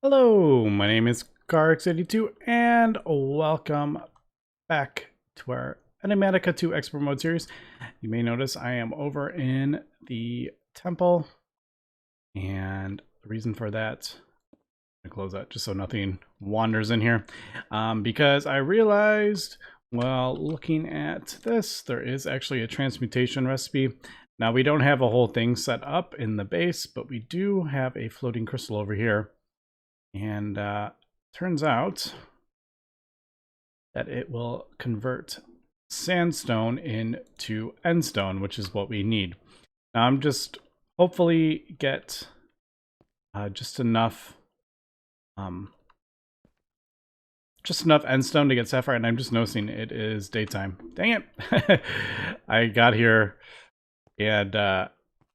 Hello, my name is CarX82 and welcome back to our Enigmatica 2 Expert Mode series. You may notice I am over in the temple, and the reason for that, I'm gonna close that just so nothing wanders in here, because I realized while looking at this, there is actually a transmutation recipe. Now we don't have a whole thing set up in the base, but we do have a floating crystal over here. And turns out that it will convert sandstone into endstone, which is what we need. Now I'm just hopefully get just enough endstone to get sapphire, and I'm just noticing it is daytime. Dang it! I got here and I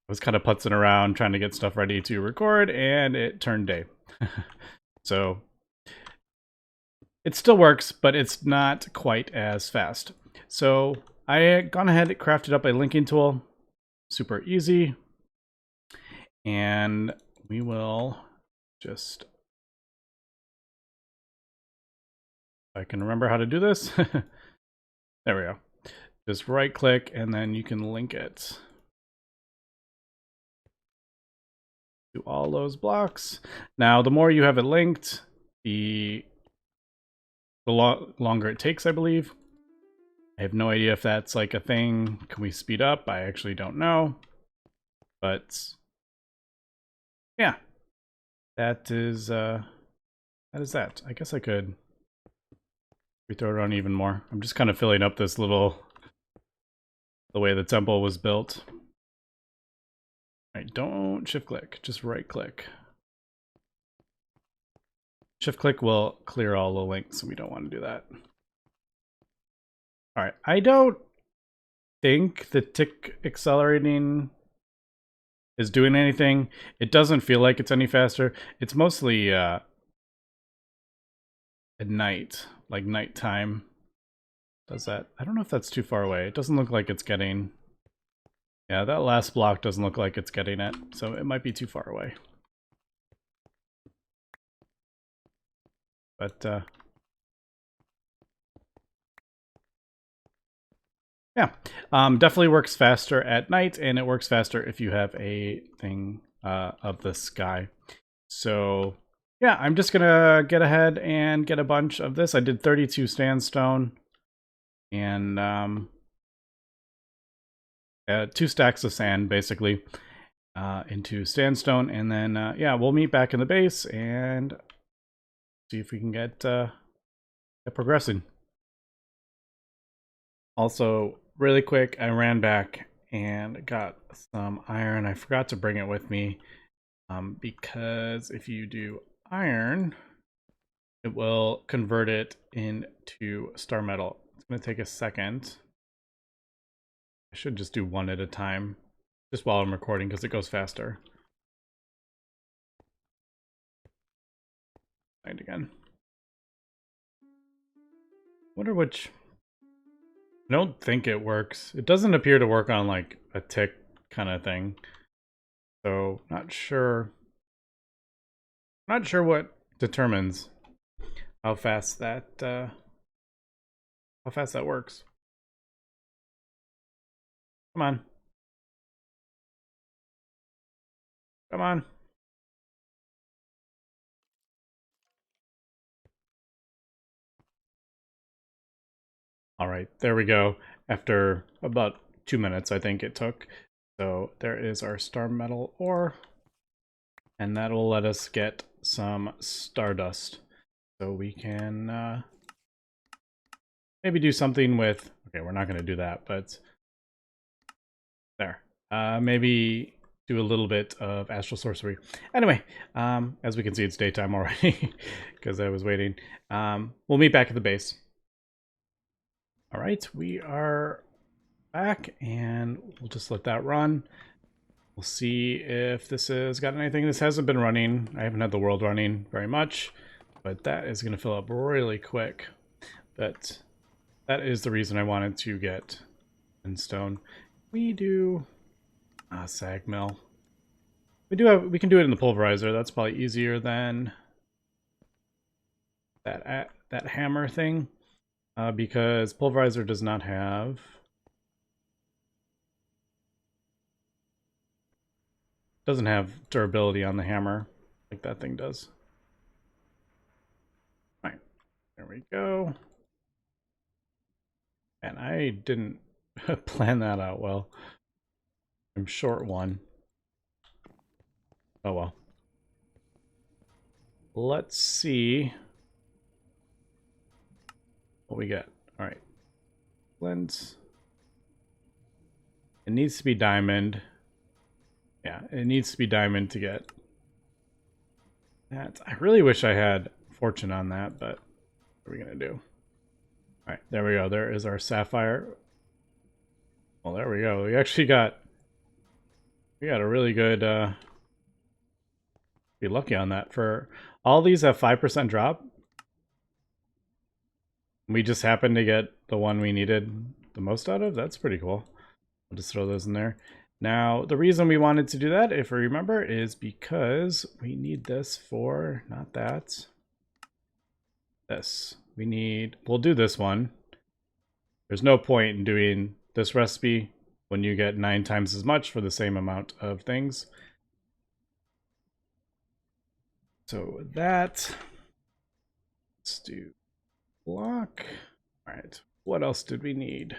was kind of putzing around trying to get stuff ready to record, and it turned day. So it still works, but it's not quite as fast. So I had gone ahead and crafted up a linking tool, super easy, and we will just, if I can remember how to do this. There we go. Just right click and then you can link it to all those blocks. Now, the more you have it linked, the longer it takes, I believe. I have no idea if that's like a thing. Can we speed up? I actually don't know. But yeah, that is that. I guess I could rethrow it on even more. I'm just kind of filling up this little, the way the temple was built. All right, don't shift click, just right click. Shift click will clear all the links, so we don't want to do that. All right, I don't think the tick accelerating is doing anything. It doesn't feel like it's any faster. It's mostly at night, like nighttime. Does that? I don't know if that's too far away. It doesn't look like it's getting. Yeah, that last block doesn't look like it's getting it, so it might be too far away. But yeah, definitely works faster at night, and it works faster if you have a thing of the sky. So yeah, I'm just gonna get ahead and get a bunch of this. I did 32 sandstone and 2 stacks of sand basically into sandstone, and then yeah, we'll meet back in the base and see if we can get progressing. Also, really quick, I ran back and got some iron. I forgot to bring it with me because if you do iron, it will convert it into star metal. It's going to take a second. I should just do one at a time, just while I'm recording, because it goes faster. Find again. Wonder which. I don't think it works. It doesn't appear to work on like a tick kind of thing. So not sure. Not sure what determines how fast that works. Come on. Come on. All right, there we go. After about 2 minutes, I think it took. So there is our star metal ore, and that will let us get some stardust. So we can maybe do something with, okay, we're not going to do that, but there. Maybe do a little bit of astral sorcery. Anyway, as we can see, it's daytime already because I was waiting. We'll meet back at the base. All right, we are back, and we'll just let that run. We'll see if this has got anything. This hasn't been running. I haven't had the world running very much, but that is going to fill up really quick. But that is the reason I wanted to get stone. We do sag mill. We can do it in the pulverizer. That's probably easier than that hammer thing, because Pulverizer does not have doesn't have durability on the hammer like that thing does. All right, there we go. And I didn't plan that out well. I'm short one. Oh well. Let's see what we get. All right. Lens. It needs to be diamond. Yeah, it needs to be diamond to get that. I really wish I had fortune on that, but what are we going to do? All right, there we go. There is our sapphire. Well, there we go. We actually got a really good be lucky on that. For all these have 5% drop. We just happened to get the one we needed the most out of. That's pretty cool. I'll just throw those in there. Now, the reason we wanted to do that, if we remember, is because we need this for, not that, this. We'll do this one. There's no point in doing this recipe when you get 9 times as much for the same amount of things. So that, let's do block. All right, what else did we need?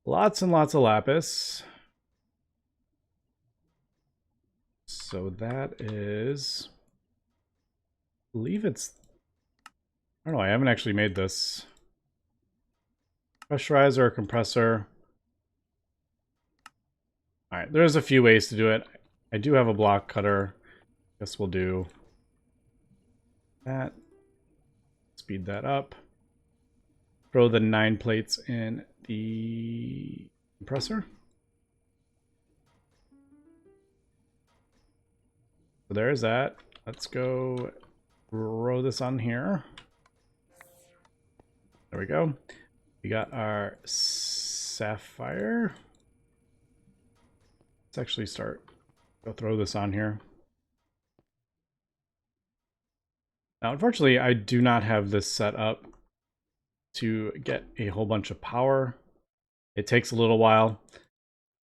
Lots and lots of lapis. So that is, I believe it's, I don't know, I haven't actually made this. Pressurizer Compressor. All right, there's a few ways to do it. I do have a block cutter. Guess we'll do that. Speed that up. Throw the 9 plates in the compressor. So there's that. Let's go throw this on here. There we go. We got our sapphire. Let's actually go throw this on here. Now, unfortunately, I do not have this set up to get a whole bunch of power. It takes a little while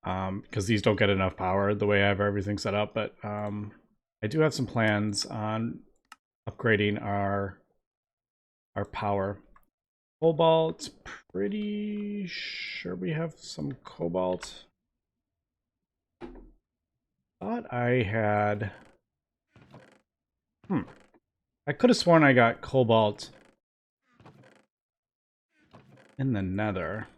because these don't get enough power the way I have everything set up, but I do have some plans on upgrading our power. Cobalt, pretty sure we have some cobalt. Thought I had... I could have sworn I got cobalt in the nether.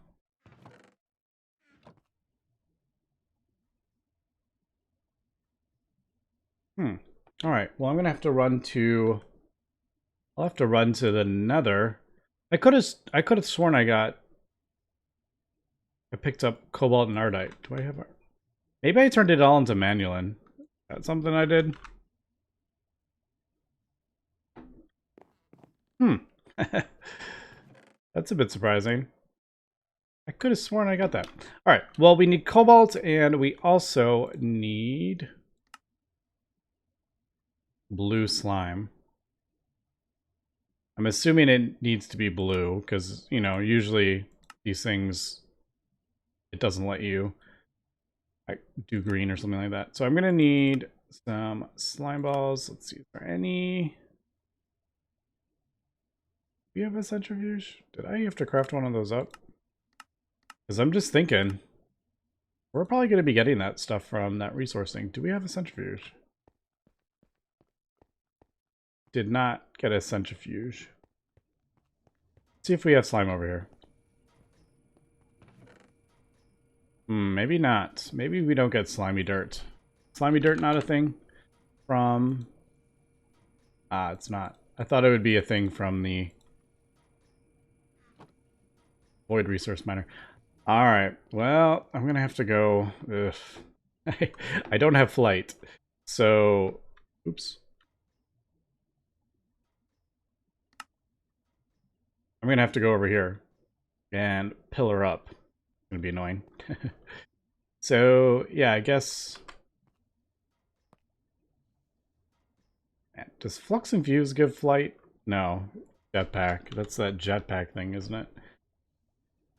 Alright, well I'm gonna have to run to... I'll have to run to the nether. I could have sworn I picked up cobalt and ardite. Do I have... Maybe I turned it all into manulin. That's something I did? That's a bit surprising. I could have sworn I got that. All right, well, we need cobalt, and we also need blue slime. I'm assuming it needs to be blue, because, you know, usually these things, it doesn't let you do green or something like that. So I'm going to need some slime balls. Let's see, is there any... Do you have a centrifuge? Did I have to craft one of those up? Because I'm just thinking, we're probably going to be getting that stuff from that resource thing. Do we have a centrifuge? Did not get a centrifuge. Let's see if we have slime over here. Maybe not. Maybe we don't get slimy dirt. Slimy dirt not a thing from... it's not. I thought it would be a thing from the Void Resource Miner. Alright, well, I'm gonna have to go... Ugh. I don't have flight, so... Oops. I'm gonna have to go over here and pillar up. It's gonna be annoying. So, yeah, I guess... Does Flux Infuse give flight? No. Jetpack. That's that jetpack thing, isn't it?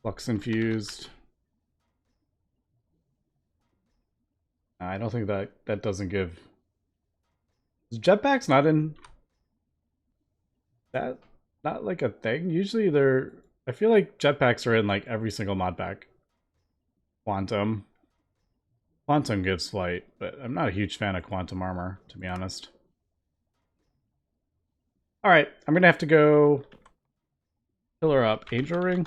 Flux Infused. I don't think that doesn't give... Is jetpacks not in... That... Not like a thing? Usually they're... I feel like jetpacks are in like every single mod pack. Quantum. Quantum gives flight, but I'm not a huge fan of quantum armor, to be honest. Alright, I'm gonna have to go pillar up Angel Ring.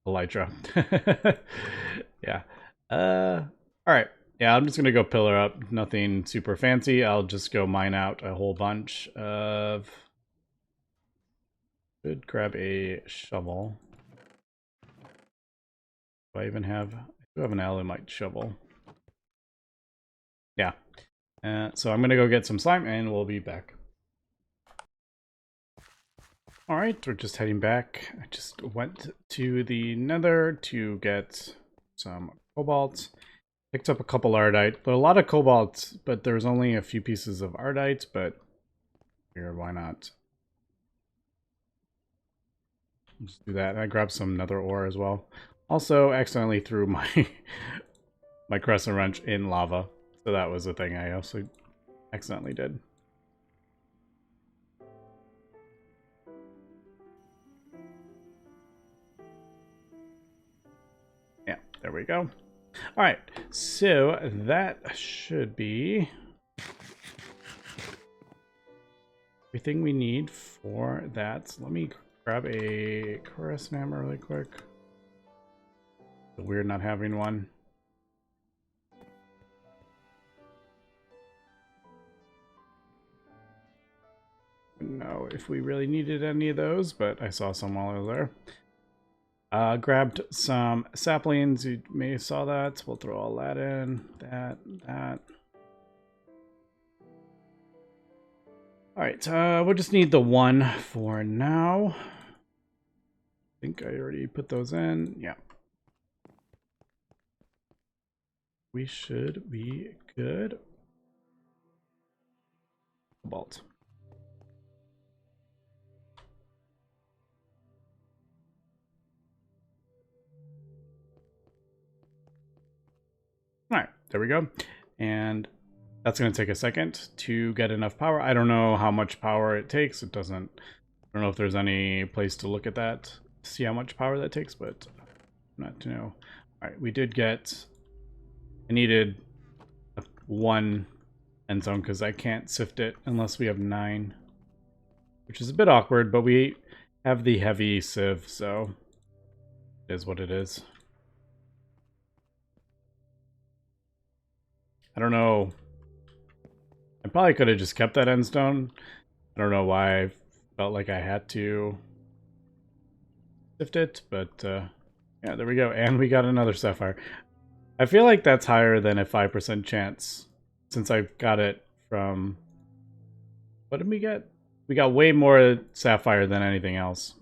Elytra. Yeah. Alright. Yeah, I'm just gonna go pillar up. Nothing super fancy. I'll just go mine out a whole bunch of... Should grab a shovel. Do I even have... I do have an alumite shovel. Yeah. So I'm gonna go get some slime and we'll be back. Alright, we're just heading back. I just went to the nether to get some cobalt. Picked up a couple ardite, but a lot of cobalt, but there's only a few pieces of ardite, but here, why not? Just do that. I grabbed some nether ore as well. Also, accidentally threw my my crescent wrench in lava. So that was a thing I also accidentally did. Yeah, there we go. All right, so that should be everything we need for that. Let me grab a caress hammer really quick. It's weird not having one. Know if we really needed any of those, but I saw some while I was there. Grabbed some saplings. You may have saw that. We'll throw all that in. That. Alright, we'll just need the one for now. I think I already put those in. Yeah. We should be good. Cobalt. All right, there we go. And that's going to take a second to get enough power. I don't know how much power it takes. It doesn't, I don't know if there's any place to look at that, to see how much power that takes, but not to know. All right, we did get, I needed one end zone because I can't sift it unless we have 9, which is a bit awkward, but we have the heavy sieve, so it is what it is. I don't know. I probably could have just kept that end stone. I don't know why I felt like I had to sift it, but yeah, there we go. And we got another sapphire. I feel like that's higher than a 5% chance since I got it from... What did we get? We got way more sapphire than anything else.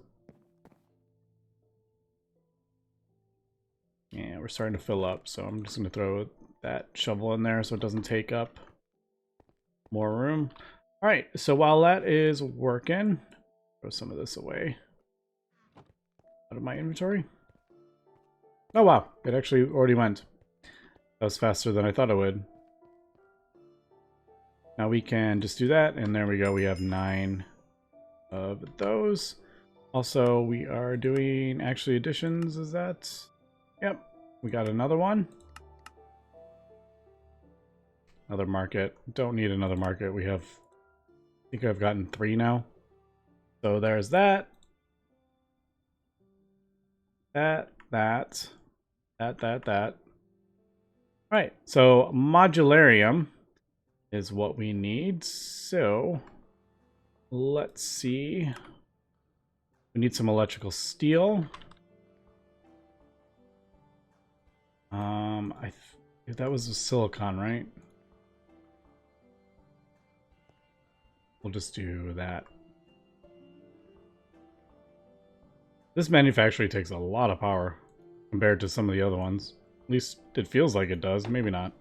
Yeah, we're starting to fill up, so I'm just going to throw that shovel in there so it doesn't take up more room. All right, so while that is working, throw some of this away out of my inventory. Oh wow, it actually already went. That was faster than I thought it would. Now we can just do that, and there we go. We have 9 of those. Also, we are doing actually additions. Is that? Yep, we got another one. Another market. Don't need another market. We have, I think I've gotten 3 now. So there's that. That. Right, so Modularium is what we need. So let's see. We need some electrical steel. That was a silicon, right? We'll just do that. This manufacturing takes a lot of power compared to some of the other ones. At least it feels like it does. Maybe not.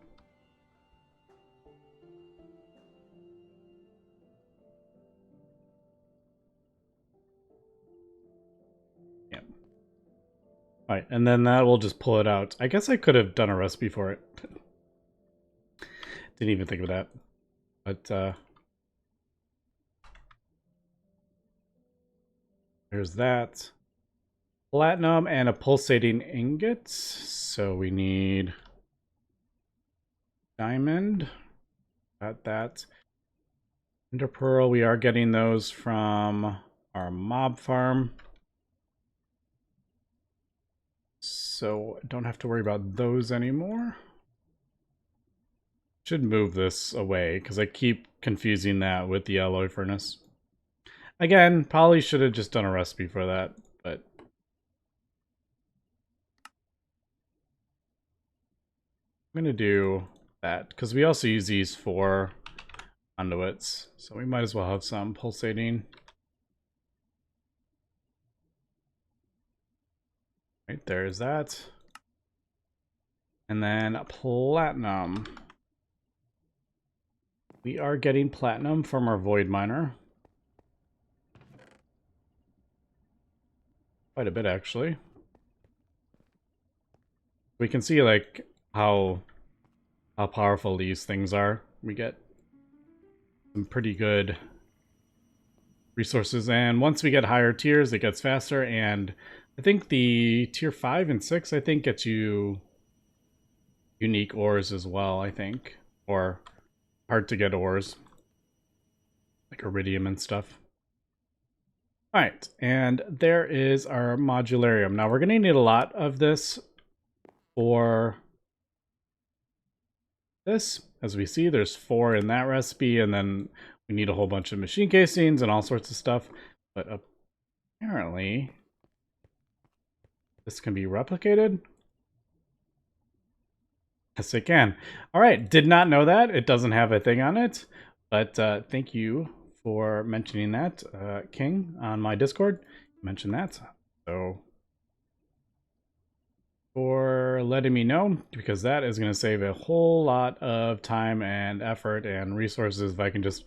All right, and then that will just pull it out. I guess I could have done a recipe for it. Didn't even think of that. But there's that. Platinum and a pulsating ingot. So we need diamond. Got that. Enderpearl, we are getting those from our mob farm. So don't have to worry about those anymore. Should move this away because I keep confusing that with the alloy furnace. Again, probably should have just done a recipe for that, but I'm gonna do that because we also use these for conduits, so we might as well have some pulsating. Right, there's that. And then platinum. We are getting platinum from our void miner. Quite a bit, actually. We can see like how powerful these things are. We get some pretty good resources, and once we get higher tiers, it gets faster. And I think the tier 5 and 6, I think, gets you unique ores as well, I think, or hard to get ores like iridium and stuff. All right, and there is our modularium. Now we're gonna need a lot of this for this. As we see, there's 4 in that recipe, and then we need a whole bunch of machine casings and all sorts of stuff. But apparently this can be replicated. Yes, it can. All right, did not know that. It doesn't have a thing on it, but thank you for mentioning that, King, on my Discord. You mentioned that, so for letting me know, because that is going to save a whole lot of time and effort and resources if I can just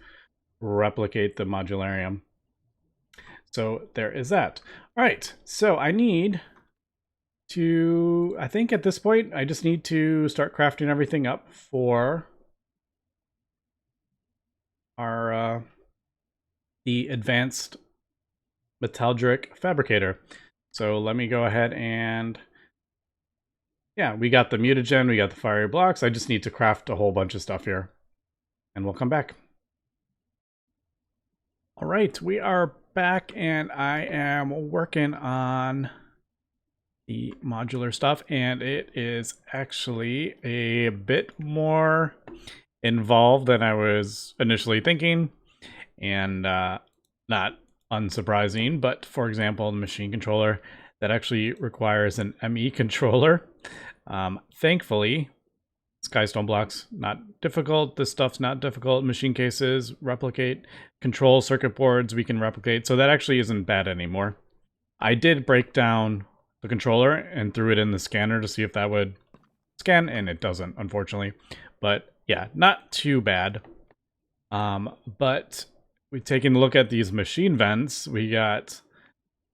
replicate the modularium. So there is that. All right, so I need to, I think at this point, I just need to start crafting everything up for our the advanced Metallguric fabricator. So let me go ahead and, yeah, we got the mutagen, we got the fiery blocks. I just need to craft a whole bunch of stuff here, and we'll come back. All right, we are back, and I am working on the modular stuff, and it is actually a bit more involved than I was initially thinking, and not unsurprising. But for example, the machine controller, that actually requires an ME controller. Thankfully, Skystone blocks, not difficult. This stuff's not difficult. Machine cases, replicate. Control circuit boards, we can replicate. So that actually isn't bad anymore. I did break down the controller and threw it in the scanner to see if that would scan, and it doesn't, unfortunately. But yeah, not too bad. But we've taken a look at these machine vents. We got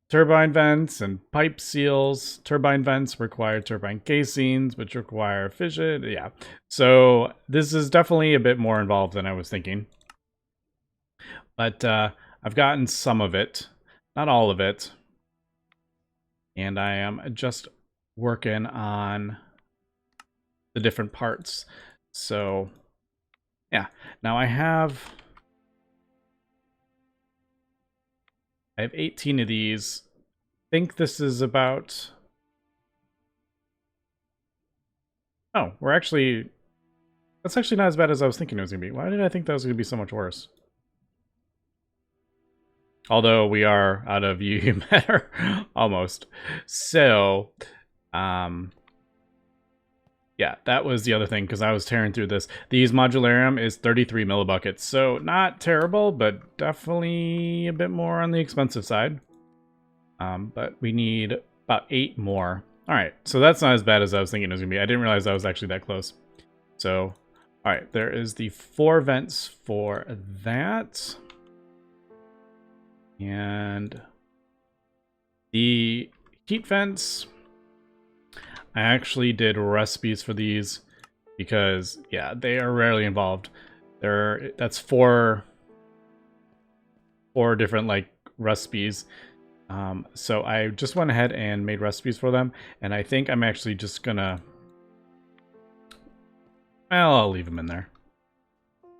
turbine vents and pipe seals. Turbine vents require turbine casings, which require fission. Yeah, so this is definitely a bit more involved than I was thinking. But I've gotten some of it, not all of it. And I am just working on the different parts. So yeah, now I have 18 of these. I think this is about, oh, that's actually not as bad as I was thinking it was gonna be. Why did I think that was gonna be so much worse? Although we are out of UU matter almost. So yeah, that was the other thing, because I was tearing through this. These modularium is 33 millibuckets, so not terrible, but definitely a bit more on the expensive side. But we need about 8 more. All right, so that's not as bad as I was thinking it was gonna be. I didn't realize I was actually that close. So, all right, there is the 4 vents for that. And the heat vents, I actually did recipes for these because, yeah, they are rarely involved. That's four different like recipes. So I just went ahead and made recipes for them, and I think I'm actually just gonna, well, I'll leave them in there.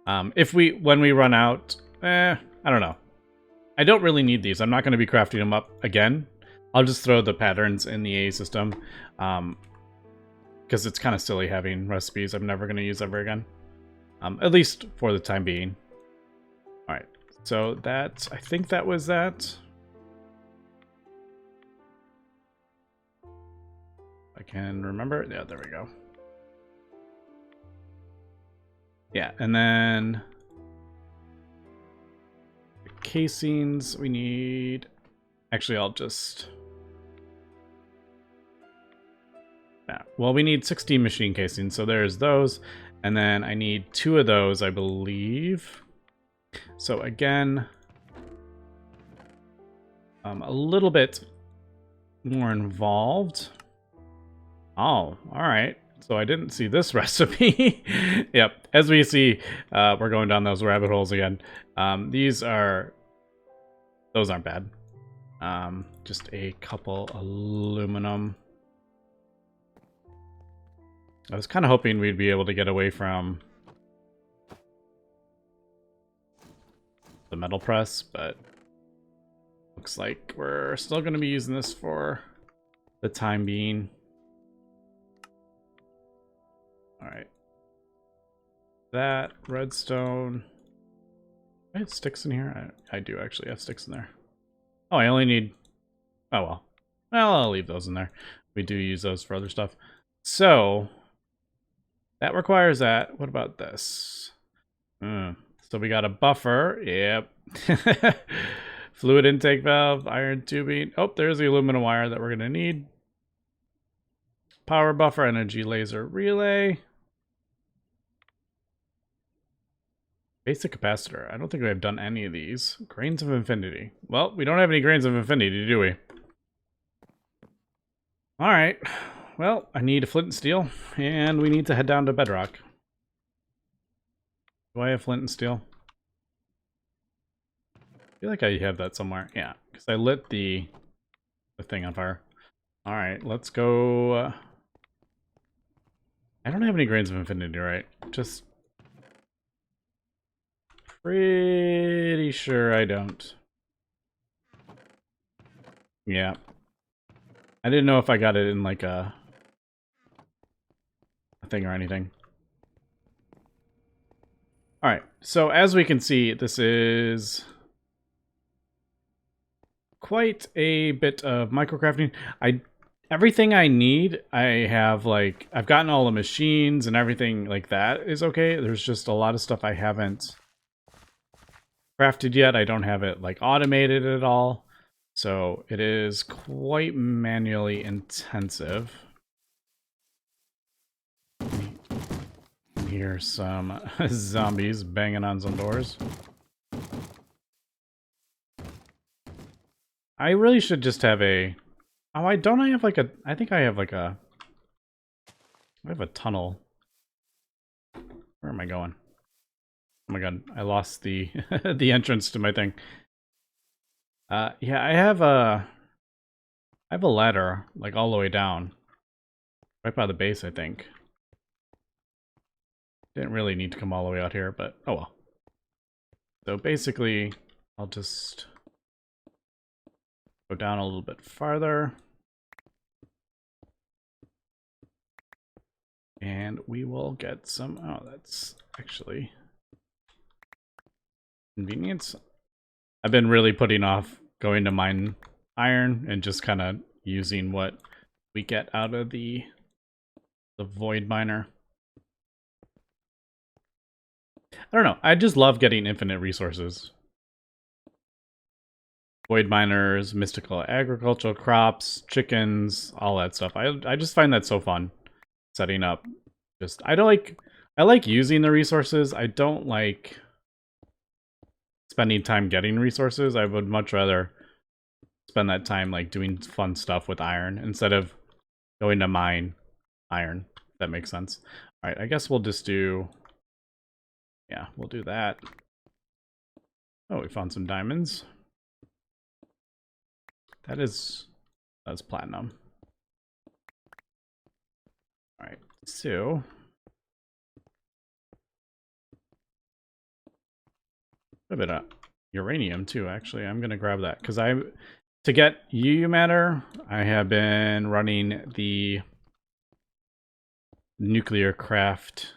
When we run out, I don't know. I don't really need these. I'm not going to be crafting them up again. I'll just throw the patterns in the A system, because it's kind of silly having recipes I'm never going to use ever again, at least for the time being. All right, so I think that was that. I can remember. Yeah, there we go. Yeah, and then the casings we need. Actually, I'll just. Yeah, well, we need 16 machine casings, so there's those, and then I need 2 of those, I believe. So again, a little bit more involved. Oh, all right. So I didn't see this recipe. Yep, as we see, we're going down those rabbit holes again. Those aren't bad. Just a couple aluminum. I was kind of hoping we'd be able to get away from the metal press, but looks like we're still going to be using this for the time being. All right. That redstone. I have sticks in here. I do actually have sticks in there. Oh, I only need. Oh well. Well, I'll leave those in there. We do use those for other stuff. So that requires that. What about this? So we got a buffer. Yep. Fluid intake valve, iron tubing. Oh, there's the aluminum wire that we're gonna need. Power buffer, energy laser relay. Basic capacitor. I don't think we've done any of these. Grains of infinity. Well, we don't have any grains of infinity, do we? Alright. Well, I need a flint and steel, and we need to head down to bedrock. Do I have flint and steel? I feel like I have that somewhere. Yeah, because I lit the thing on fire. Alright, let's go. I don't have any grains of infinity, right? Just pretty sure I don't. Yeah. I didn't know if I got it in like a thing or anything. Alright, so as we can see, this is quite a bit of microcrafting. Everything I need, I have, like, I've gotten all the machines and everything like that is okay. There's just a lot of stuff I haven't crafted yet. I don't have it, like, automated at all. So it is quite manually intensive. Here's some zombies banging on some doors. I really should just have a... Oh, I have like a... I think I have like a... I have a tunnel. Where am I going? Oh my god, I lost the the entrance to my thing. Yeah, I have a ladder, like all the way down. Right by the base, I think. Didn't really need to come all the way out here, but oh well. So basically, I'll just go down a little bit farther. And we will get some... Oh, that's actually convenience. I've been really putting off going to mine iron and just kind of using what we get out of the void miner. I don't know. I just love getting infinite resources. Void miners, mystical agricultural crops, chickens, all that stuff. I just find that so fun. Setting up. I like using the resources. I don't like spending time getting resources. I would much rather spend that time like doing fun stuff with iron instead of going to mine iron. If that makes sense. All right, I guess we'll just do... Yeah, we'll do that. Oh, we found some diamonds. That's platinum. All right, so a bit of uranium too. Actually, I'm gonna grab that because to get UU matter, I have been running the nuclear craft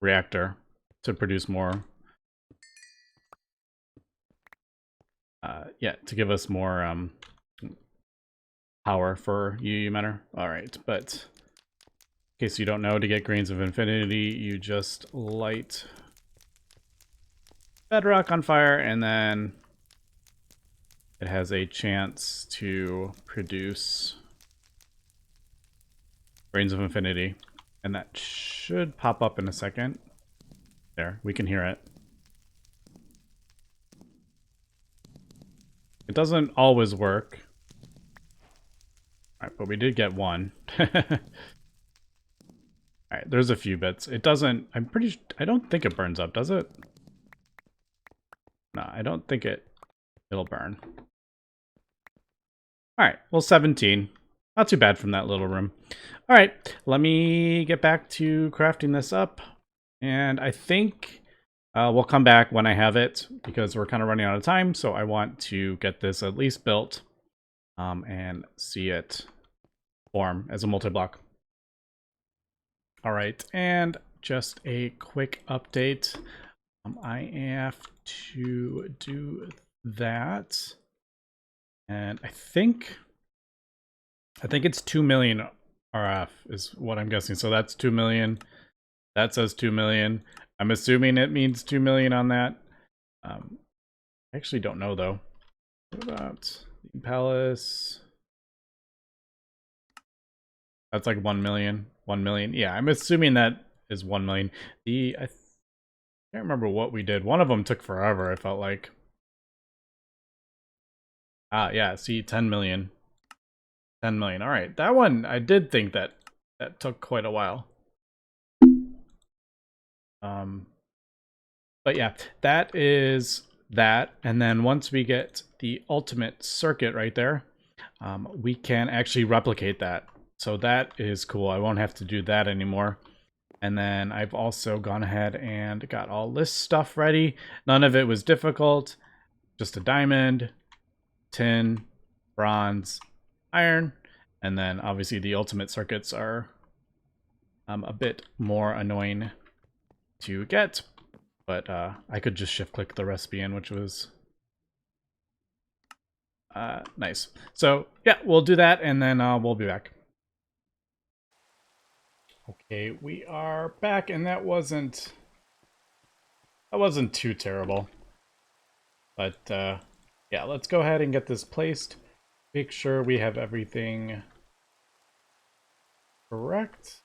reactor to produce more. Yeah, to give us more power for UU matter. All right, but in case you don't know, to get grains of infinity, you just light bedrock on fire, and then it has a chance to produce grains of infinity, and that should pop up in a second. There, we can hear it. It doesn't always work. Alright, but we did get one. Alright, there's a few bits. It doesn't... I don't think it burns up, does it? No, I don't think it'll burn. Alright, well, 17. Not too bad from that little room. Alright, let me get back to crafting this up. And I think we'll come back when I have it, because we're kind of running out of time. So I want to get this at least built and see it form as a multi-block. Alright, and just a quick update. I have to do that. And I think it's 2 million RF is what I'm guessing. So that's 2 million. That says 2 million. I'm assuming it means 2 million on that. I actually don't know though. What about the Palace? That's like 1 million. 1 million. Yeah, I'm assuming that is 1 million. I can't remember what we did. One of them took forever, I felt like. Ah, yeah, see, 10 million. 10 million. All right, that one, I did think that took quite a while. But yeah, that is that. And then once we get the ultimate circuit right there, we can actually replicate that. So that is cool. I won't have to do that anymore. And then I've also gone ahead and got all this stuff ready. None of it was difficult. Just a diamond, tin, bronze, iron. And then obviously the ultimate circuits are a bit more annoying to get. But I could just shift click the recipe in, which was nice. So yeah, we'll do that and then we'll be back. Okay, we are back, and that wasn't too terrible. But yeah, let's go ahead and get this placed. Make sure we have everything correct.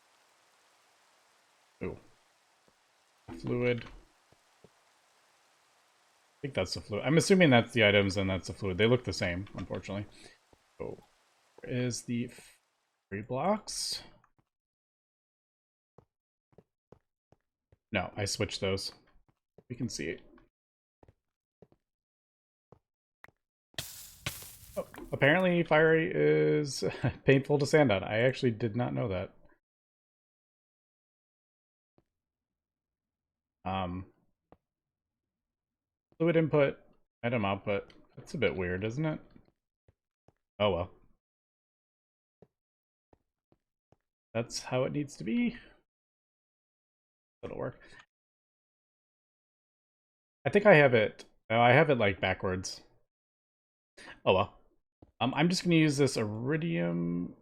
Ooh. Fluid. I think that's the fluid. I'm assuming that's the items and that's the fluid. They look the same, unfortunately. So, where is the free blocks? No, I switched those. We can see it. Oh, apparently fiery is painful to sand on. I actually did not know that. Fluid input, item output. That's a bit weird, isn't it? Oh well. That's how it needs to be. That'll work. I think I have it. Oh, I have it like backwards. Oh well. I'm just gonna use this iridium.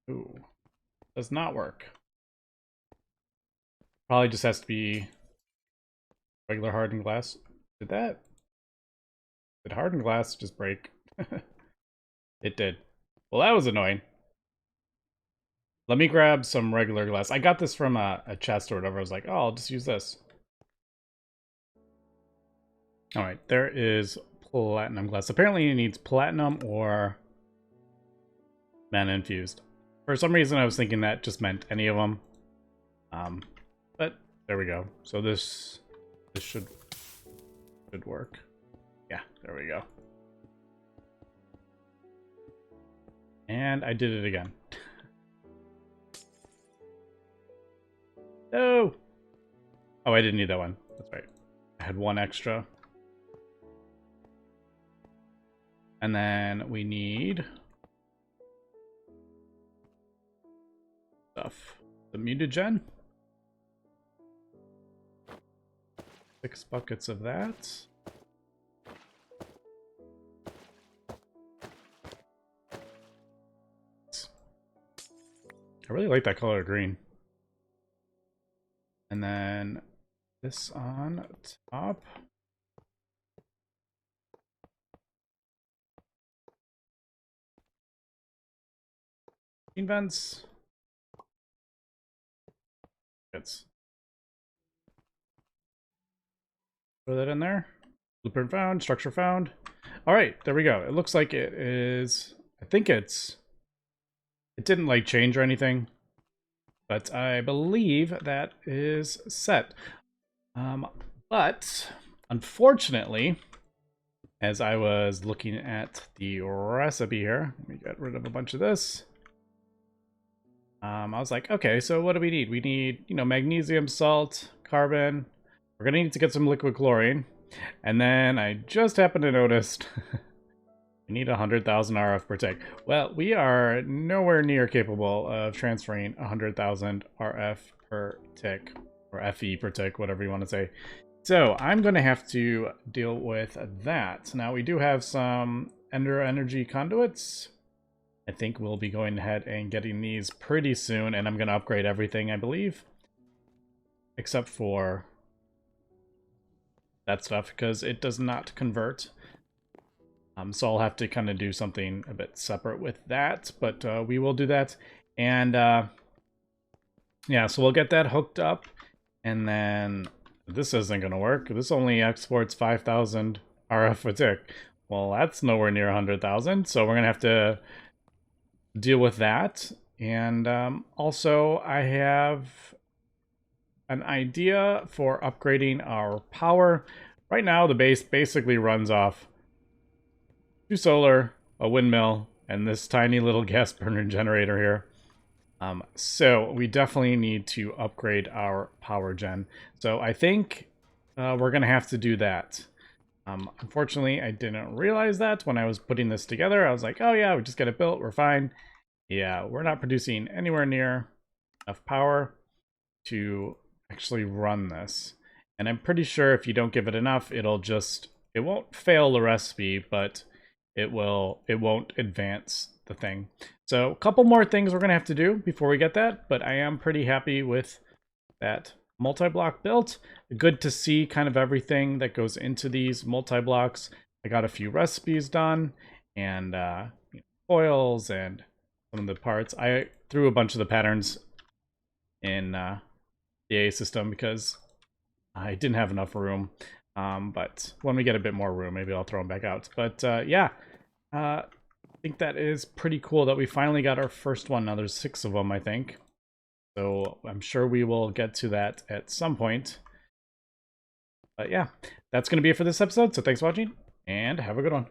Ooh, does not work. Probably just has to be regular hardened glass. Did hardened glass just break? It did. Well, that was annoying. Let me grab some regular glass. I got this from a chest or whatever. I was like, oh, I'll just use this. All right, there is platinum glass. Apparently it needs platinum or mana infused. For some reason, I was thinking that just meant any of them. But there we go. So this should work. Yeah, there we go. And I did it again. No! Oh, I didn't need that one. That's right. I had one extra. And then we need stuff. The mutagen. 6 buckets of that. I really like that color green. And then this on top. Vents. It's throw that in there. Blueprint found, structure found. All right, there we go. It looks like it is, I think it didn't like change or anything, but I believe that is set. But unfortunately, as I was looking at the recipe here, let me get rid of a bunch of this. I was like, okay, so what do we need? We need, magnesium, salt, carbon. We're gonna need to get some liquid chlorine. And then I just happened to notice we need 100,000 RF per tick. Well, we are nowhere near capable of transferring 100,000 RF per tick, or FE per tick, whatever you want to say. So I'm going to have to deal with that. Now we do have some Ender energy conduits. I think we'll be going ahead and getting these pretty soon, and I'm going to upgrade everything, I believe, except for that stuff, because it does not convert. So I'll have to kind of do something a bit separate with that, but we will do that. And yeah, so we'll get that hooked up, and then this isn't going to work. This only exports 5,000 RF a tick. Well, that's nowhere near 100,000, so we're going to have to deal with that. And also, I have an idea for upgrading our power. Right now, the base basically runs off 2 solar, a windmill, and this tiny little gas burner generator here. So we definitely need to upgrade our power gen. So I think we're going to have to do that. Unfortunately, I didn't realize that when I was putting this together. I was like, oh yeah, we just get it built, we're fine. Yeah, we're not producing anywhere near enough power to actually run this. And I'm pretty sure if you don't give it enough, it won't fail the recipe, but it won't advance the thing. So a couple more things we're gonna have to do before we get that, but I am pretty happy with that multi-block built. Good to see kind of everything that goes into these multi-blocks. I got a few recipes done, and foils and some of the parts. I threw a bunch of the patterns in the A system because I didn't have enough room. But when we get a bit more room, maybe I'll throw them back out. But yeah, I think that is pretty cool that we finally got our first one. Now there's 6 of them, I think. So I'm sure we will get to that at some point. But yeah, that's going to be it for this episode. So thanks for watching, and have a good one.